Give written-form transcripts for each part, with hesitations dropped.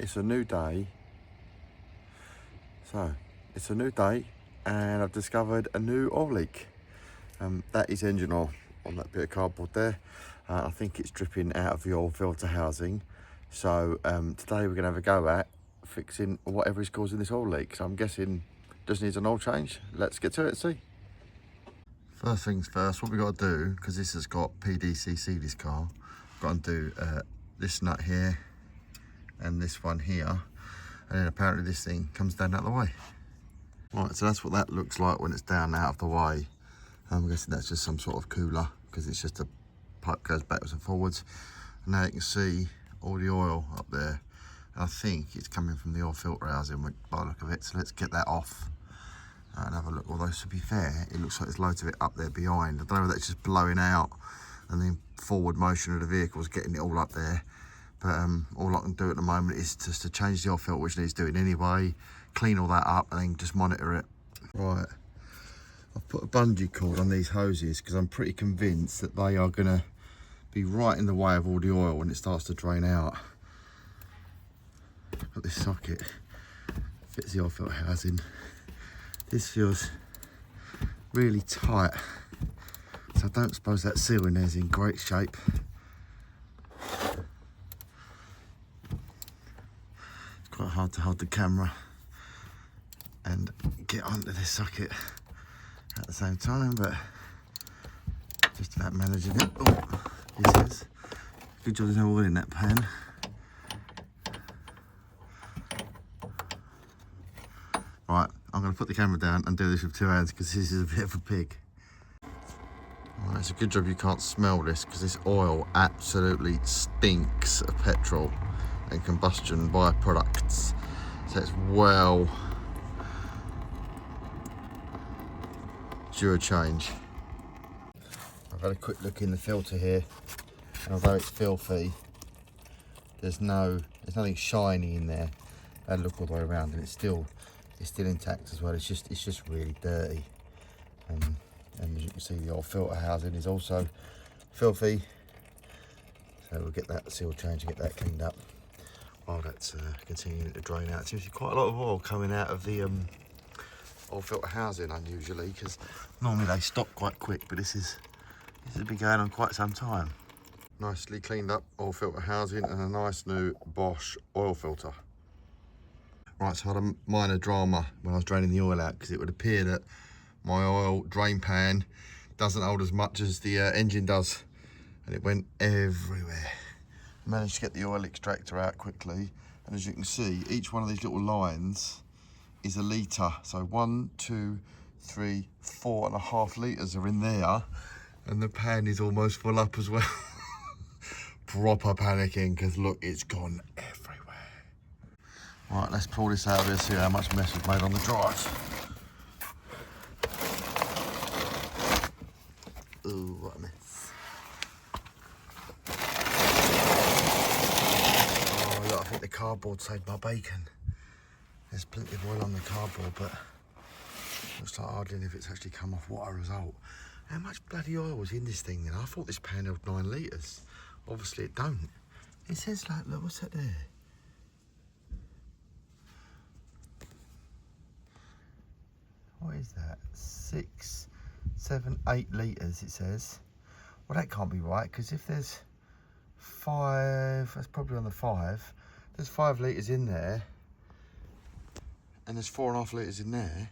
it's a new day. So, it's a new day and I've discovered a new oil leak. That is engine oil on that bit of cardboard there. I think it's dripping out of the oil filter housing. So today we're gonna have a go at fixing whatever is causing this oil leak. So I'm guessing just needs an oil change. Let's get to it and see. First things first, what we got to do, because this has got PDCC, this car, got to do this nut here and this one here, and then apparently this thing comes down out of the way. Right, so that's what that looks like when it's down out of the way. I'm guessing that's just some sort of cooler, because it's just a pipe goes backwards and forwards. And now you can see all the oil up there. And I think it's coming from the oil filter housing by the look of it. So let's get that off and have a look. Although to be fair, it looks like there's loads of it up there behind. I don't know whether that's just blowing out and the forward motion of the vehicle is getting it all up there. But all I can do at the moment is just to change the oil filter, which needs doing anyway, clean all that up and then just monitor it. Right, I've put a bungee cord on these hoses because I'm pretty convinced that they are going to be right in the way of all the oil when it starts to drain out. Got this socket, fits the oil filter housing. This feels really tight, so I don't suppose that seal in there is in great shape. It's quite hard to hold the camera and get onto this socket at the same time, but just about managing it. Oh, this is good job there's no oil in that pan. Right, I'm going to put the camera down and do this with two hands because this is a bit of a pig. Right, it's a good job you can't smell this because this oil absolutely stinks of petrol and combustion byproducts. So it's well due a change. I've had a quick look in the filter here, and although it's filthy, there's nothing shiny in there. I had a look all the way around and it's still intact as well. It's just really dirty, and as you can see, the old filter housing is also filthy. So we'll get that seal change and get that cleaned up while that's continuing to drain out. It seems to be quite a lot of oil coming out of the oil filter housing unusually, because normally they stop quite quick, but this has been going on quite some time. Nicely cleaned up oil filter housing and a nice new Bosch oil filter. Right, so I had a minor drama when I was draining the oil out, because it would appear that my oil drain pan doesn't hold as much as the engine does, and it went everywhere. I managed to get the oil extractor out quickly, and as you can see, each one of these little lines is a litre. So 1, 2, 3, 4.5 litres are in there, and the pan is almost full up as well. Proper panicking, because look, it's gone everywhere. Right, let's pull this out of here, see how much mess we've made on the drive. Ooh, what a mess. Oh look, I think the cardboard saved my bacon. There's plenty of oil on the cardboard, but looks like hardly any of it's actually come off. What a result. How much bloody oil was in this thing then? I thought this pan held 9 litres. Obviously it don't. It says like, look, what's that there? What is that? 6, 7, 8 litres it says. Well, that can't be right, because if there's 5, that's probably on the 5. There's 5 litres in there, and there's 4.5 litres in there.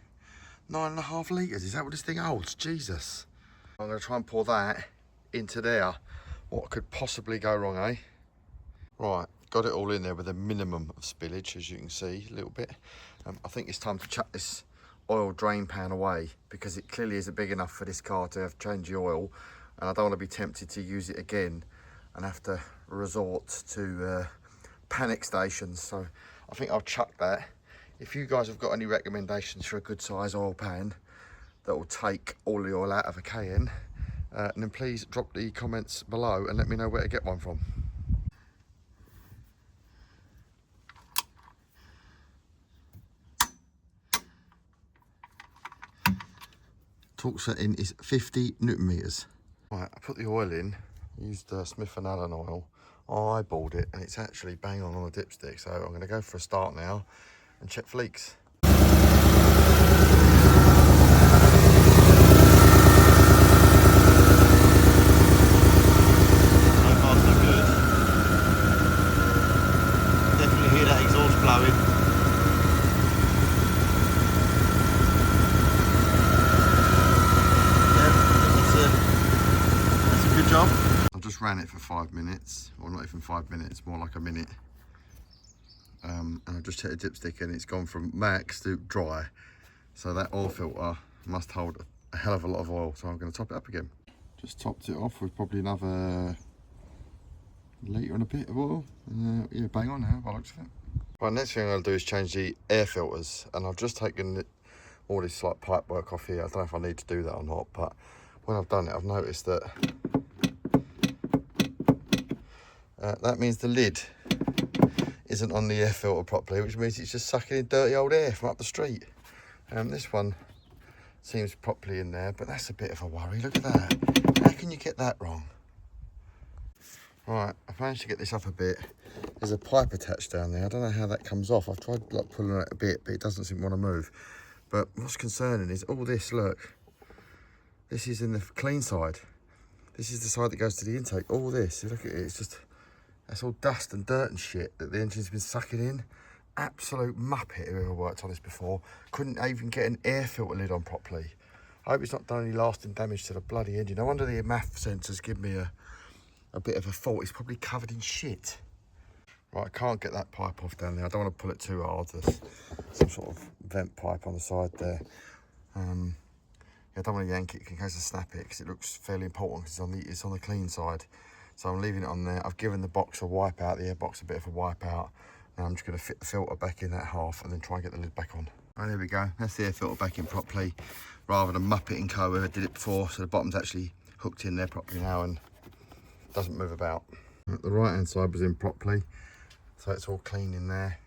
9.5 litres, is that what this thing holds? Jesus. I'm going to try and pour that into there. What could possibly go wrong, eh? Right, got it all in there with a minimum of spillage, as you can see, a little bit. I think it's time to chuck this oil drain pan away, because it clearly isn't big enough for this car to have changed the oil, and I don't want to be tempted to use it again and have to resort to panic stations. So I think I'll chuck that. If you guys have got any recommendations for a good size oil pan that will take all the oil out of a Cayenne, then please drop the comments below and let me know where to get one from. Torque setting is 50 Newton meters. Right, I put the oil in, used Smith & Allen oil. eyeballed it, and it's actually bang on the dipstick. So I'm going to go for a start now and check for leaks. Ran it for 5 minutes, or not even 5 minutes, more like a minute, and I've just checked the dipstick and it's gone from max to dry, so that oil filter must hold a hell of a lot of oil, so I'm going to top it up again. Just topped it off with probably another litre and a bit of oil, and yeah, bang on now by the looks of it. Right, next thing I'm going to do is change the air filters, and I've just taken all this like pipe work off here. I don't know if I need to do that or not, but when I've done it I've noticed that that means the lid isn't on the air filter properly, which means it's just sucking in dirty old air from up the street. This one seems properly in there, but that's a bit of a worry. Look at that. How can you get that wrong? Right, I've managed to get this up a bit. There's a pipe attached down there. I don't know how that comes off. I've tried like pulling it a bit, but it doesn't seem to want to move. But what's concerning is all this, look. This is in the clean side. This is the side that goes to the intake. All this, look at it, it's just, that's all dust and dirt and shit that the engine's been sucking in. Absolute muppet who ever worked on this before. Couldn't even get an air filter lid on properly. I hope it's not done any lasting damage to the bloody engine. No wonder the MAF sensors give me a bit of a fault. It's probably covered in shit. Right, I can't get that pipe off down there. I don't want to pull it too hard. There's some sort of vent pipe on the side there. Yeah, I don't want to yank it in case I snap it, because it looks fairly important because it's on the clean side. So I'm leaving it on there. I've given the box a wipe out, the air box a bit of a wipe out. Now I'm just going to fit the filter back in that half and then try and get the lid back on. Right, there we go. That's the air filter back in properly, rather than Muppet and Co. who did it before. So the bottom's actually hooked in there properly now and doesn't move about. The right hand side was in properly, so it's all clean in there.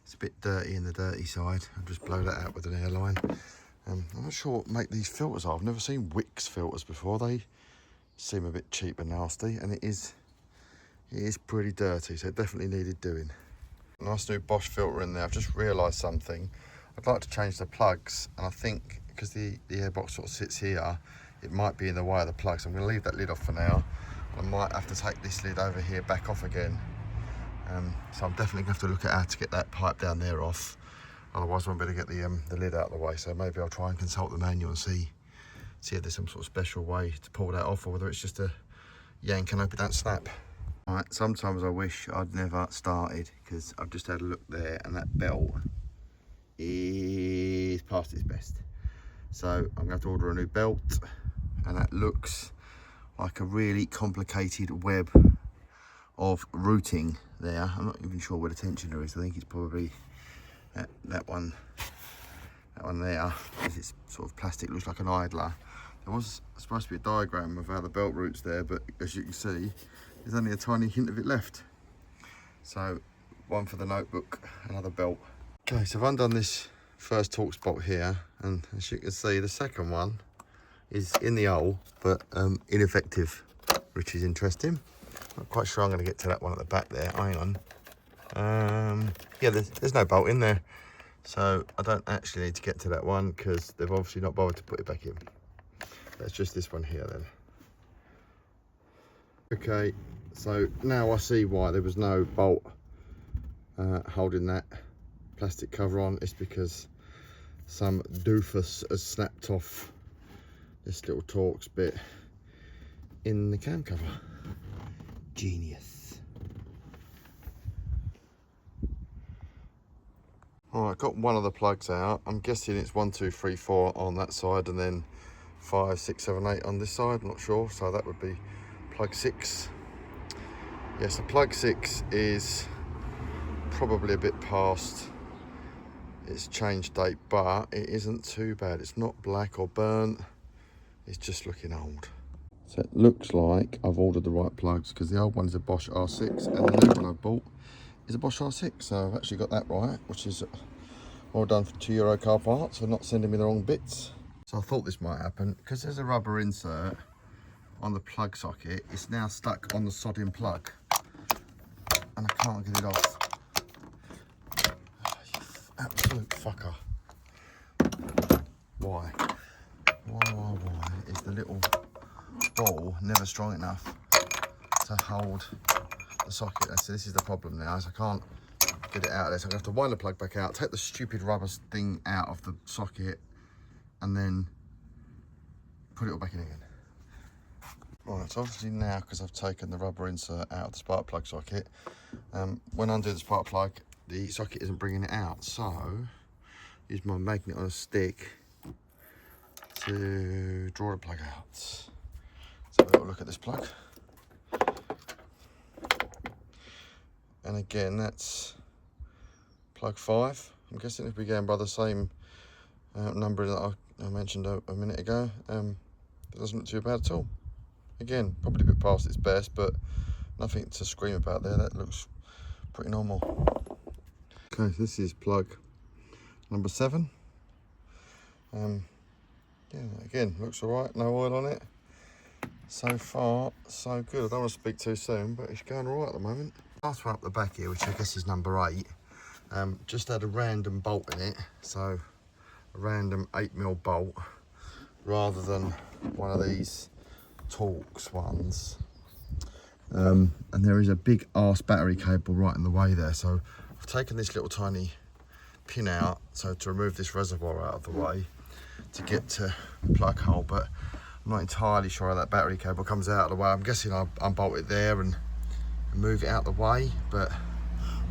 It's a bit dirty in the dirty side. I'll just blow that out with an airline. I'm not sure what make these filters are. I've never seen Wix filters before. They seem a bit cheap and nasty, and it is pretty dirty, so it definitely needed doing. Nice new Bosch filter in there. I've just realised something. I'd like to change the plugs, and I think because the airbox sort of sits here, it might be in the way of the plugs. So I'm going to leave that lid off for now. I might have to take this lid over here back off again. So I'm definitely going to have to look at how to get that pipe down there off. Otherwise I won't be able to get the lid out of the way. So maybe I'll try and consult the manual and see if there's some sort of special way to pull that off, or whether it's just a yank and hope it don't snap. All right, sometimes I wish I'd never started, because I've just had a look there and that belt is past its best. So I'm going to have to order a new belt, and that looks like a really complicated web of routing there. I'm not even sure where the tensioner is. I think it's probably that one there. It's sort of plastic, looks like an idler. There was supposed to be a diagram of how the belt routes there, but as you can see, there's only a tiny hint of it left. So one for the notebook, another belt. Okay, so I've undone this first Torx bolt here, and as you can see, the second one is in the hole, but ineffective, which is interesting. Not quite sure I'm going to get to that one at the back there. Hang on. Yeah, there's no bolt in there, so I don't actually need to get to that one, because they've obviously not bothered to put it back in. That's just this one here then. Okay, so now I see why there was no bolt holding that plastic cover on. It's because some doofus has snapped off this little Torx bit in the cam cover. Genius. All right, got one of the plugs out. I'm guessing it's 1, 2, 3, 4 on that side, and then 5, 6, 7, 8 on this side. I'm not sure, so that would be plug 6. Yes, the plug 6 is probably a bit past its change date, but it isn't too bad. It's not black or burnt, it's just looking old. So it looks like I've ordered the right plugs, because the old one is a Bosch R6 and the new one I bought is a Bosch R6. So I've actually got that right, which is well done for €2 car parts for not sending me the wrong bits. So I thought this might happen, because there's a rubber insert on the plug socket. It's now stuck on the sodding plug. and I can't get it off. Oh, you absolute fucker. Why? Why is the little ball never strong enough to hold the socket? So this is the problem now, is I can't get it out of there. So I'm gonna have to wind the plug back out, take the stupid rubber thing out of the socket, and then put it all back in again. Right, so obviously now, because I've taken the rubber insert out of the spark plug socket, when I undo the spark plug, the socket isn't bringing it out. So, use my magnet on a stick to draw the plug out. Let's have a little look at this plug. And again, that's plug 5. I'm guessing if we're going by the same number that I mentioned a minute ago, it doesn't look too bad at all. Again, probably a bit past its best, but nothing to scream about there. That looks pretty normal. Okay, so this is plug number 7. Yeah, again, looks all right. No oil on it. So far, so good. I don't want to speak too soon, but it's going all right at the moment. Last one up the back here, which I guess is number 8, just had a random bolt in it. So a random 8mm bolt rather than one of these Torx ones. And there is a big arse battery cable right in the way there. So I've taken this little tiny pin out, so to remove this reservoir out of the way to get to the plug hole, but I'm not entirely sure how that battery cable comes out of the way. I'm guessing I'll unbolt it there and move it out the way, but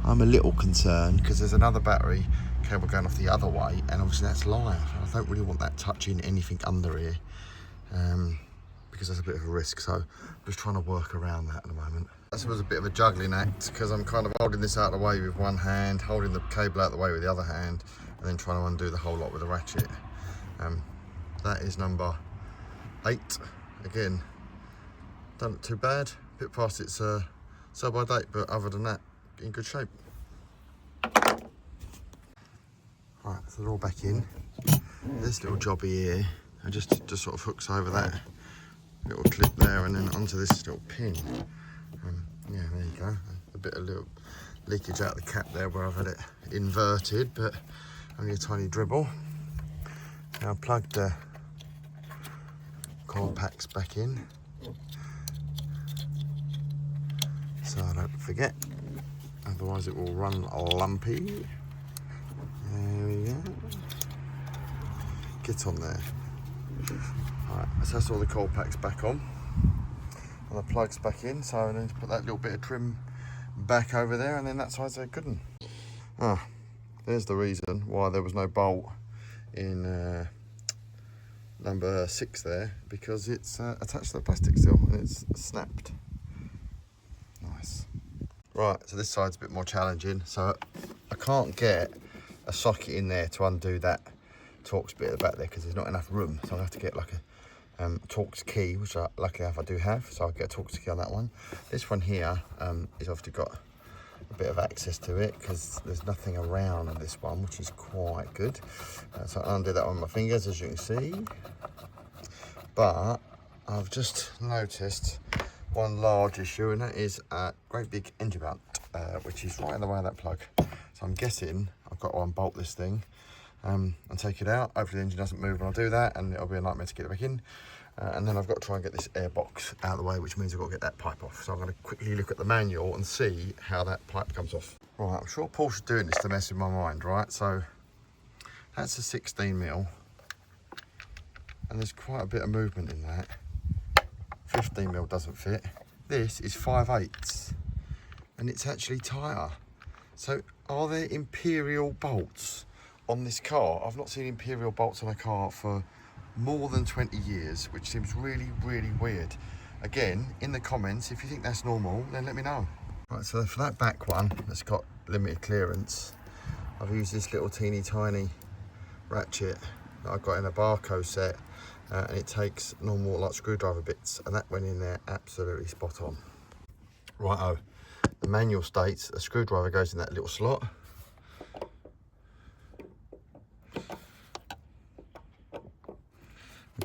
I'm a little concerned because there's another battery cable going off the other way, and obviously that's live. I don't really want that touching anything under here, because that's a bit of a risk. So I'm just trying to work around that at the moment. This was a bit of a juggling act because I'm kind of holding this out of the way with one hand, holding the cable out of the way with the other hand, and then trying to undo the whole lot with a ratchet. That is number 8. Again, don't look too bad. A bit past its sell-by date, but other than that, in good shape. Right, so they're all back in. This little jobby here, it just sort of hooks over that little clip there and then onto this little pin. Yeah, there you go. A little leakage out of the cap there where I've had it inverted, but only a tiny dribble. Now I've plugged the coil packs back in, so I don't forget, otherwise it will run lumpy. There we go. Get on there. Alright, so that's all the coil packs back on. And the plugs back in, so I need to put that little bit of trim back over there, and then that side's a good one. Ah, there's the reason why there was no bolt in number 6 there, because it's attached to the plastic still and it's snapped. Nice. Right, so this side's a bit more challenging, so I can't get a socket in there to undo that Torx bit at the back there because there's not enough room, so I'll have to get like a Torx key, which luckily enough I do have, so I'll get a Torx key on that one. This one here is obviously got a bit of access to it because there's nothing around on this one, which is quite good. So I'll undo that on my fingers, as you can see. But I've just noticed one large issue, and that is a great big engine mount, which is right in the way of that plug. So I'm guessing I've got to unbolt this thing and take it out. Hopefully the engine doesn't move when I do that, and it'll be a nightmare to get it back in. And then I've got to try and get this air box out of the way, which means I've got to get that pipe off. So I'm going to quickly look at the manual and see how that pipe comes off. Right, I'm sure Porsche's doing this to mess with my mind, right? So that's a 16mm, and there's quite a bit of movement in that. 15mm doesn't fit. This is 5/8, and it's actually tighter. So are there imperial bolts on this car? I've not seen imperial bolts on a car for more than 20 years, which seems really, really weird. Again, in the comments, if you think that's normal, then let me know. Right, so for that back one that's got limited clearance, I've used this little teeny tiny ratchet that I got in a Barco set, and it takes normal like screwdriver bits, and that went in there absolutely spot on. Righto, the manual states a screwdriver goes in that little slot.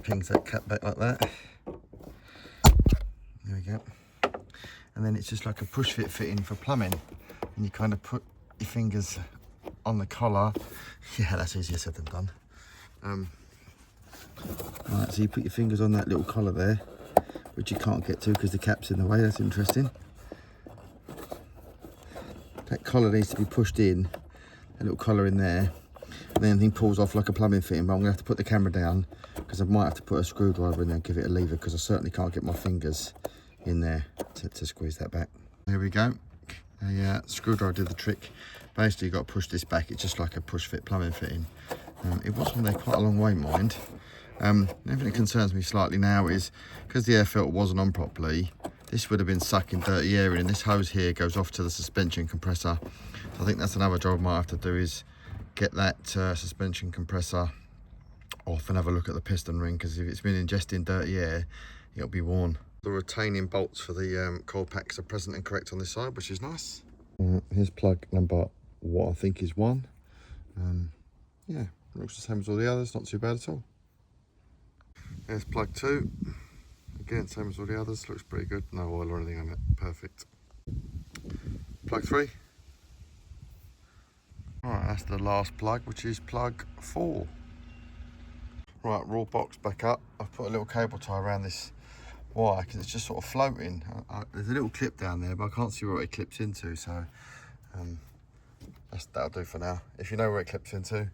Pings that cap back like that. There we go. and then it's just like a push fit fitting for plumbing, and you kind of put your fingers on the collar. Yeah, that's easier said than done. Right, so you put your fingers on that little collar there, which you can't get to because the cap's in the way. That's interesting. That collar needs to be pushed in, a little collar in there, and then everything pulls off like a plumbing fitting. But I'm gonna have to put the camera down because I might have to put a screwdriver in there and give it a lever, because I certainly can't get my fingers in there to squeeze that back. There we go. A screwdriver did the trick. Basically, you've got to push this back. It's just like a push fit plumbing fitting. It was from there quite a long way, mind. Everything that concerns me slightly now is because the air filter wasn't on properly, this would have been sucking dirty air in, and this hose here goes off to the suspension compressor. So I think that's another job I might have to do, is get that suspension compressor off and have a look at the piston ring, because if it's been ingesting dirty air, it'll be worn. The retaining bolts for the coil packs are present and correct on this side, which is nice. Here's plug number, what I think is 1. Yeah, looks the same as all the others, not too bad at all. There's plug 2. Again, same as all the others, looks pretty good. No oil or anything on it, perfect. Plug 3. Right, that's the last plug, which is plug 4. Right, raw box back up. I've put a little cable tie around this wire because it's just sort of floating. There's a little clip down there, but I can't see where it clips into, so that'll do for now. If you know where it clips into,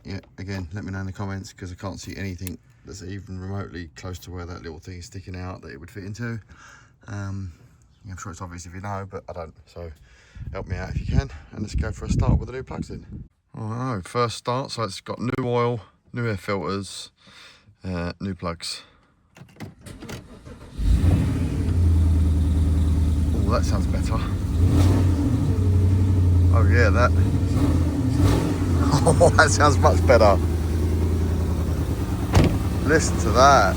yeah, again, let me know in the comments, because I can't see anything that's even remotely close to where that little thing is sticking out that it would fit into. I'm sure it's obvious if you know, but I don't, so help me out if you can, and let's go for a start with the new plugs in. Alright, first start, so it's got new oil, new air filters, new plugs. Oh, that sounds better. Oh yeah, that. Oh, that sounds much better. Listen to that.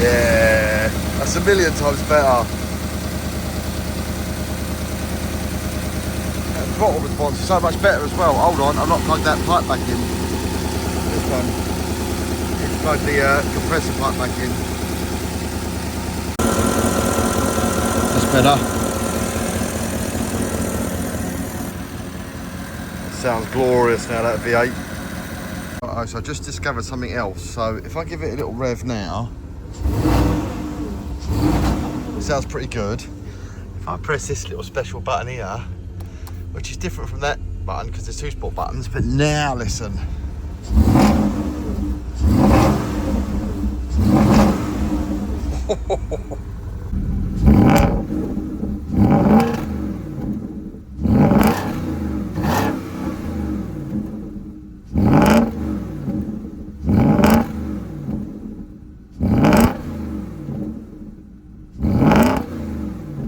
Yeah, that's a million times better. The throttle response is so much better as well. Hold on, I've not plugged that pipe back in. This one. It's plugged the compressor pipe back in. That's better. Sounds glorious now, that V8. Right, so I just discovered something else. So if I give it a little rev now, it sounds pretty good. If I press this little special button here, which is different from that button because there's 2 sport buttons, but now listen.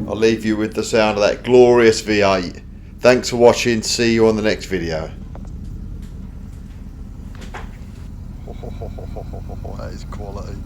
I'll leave you with the sound of that glorious V8. Thanks for watching, see you on the next video. That is quality.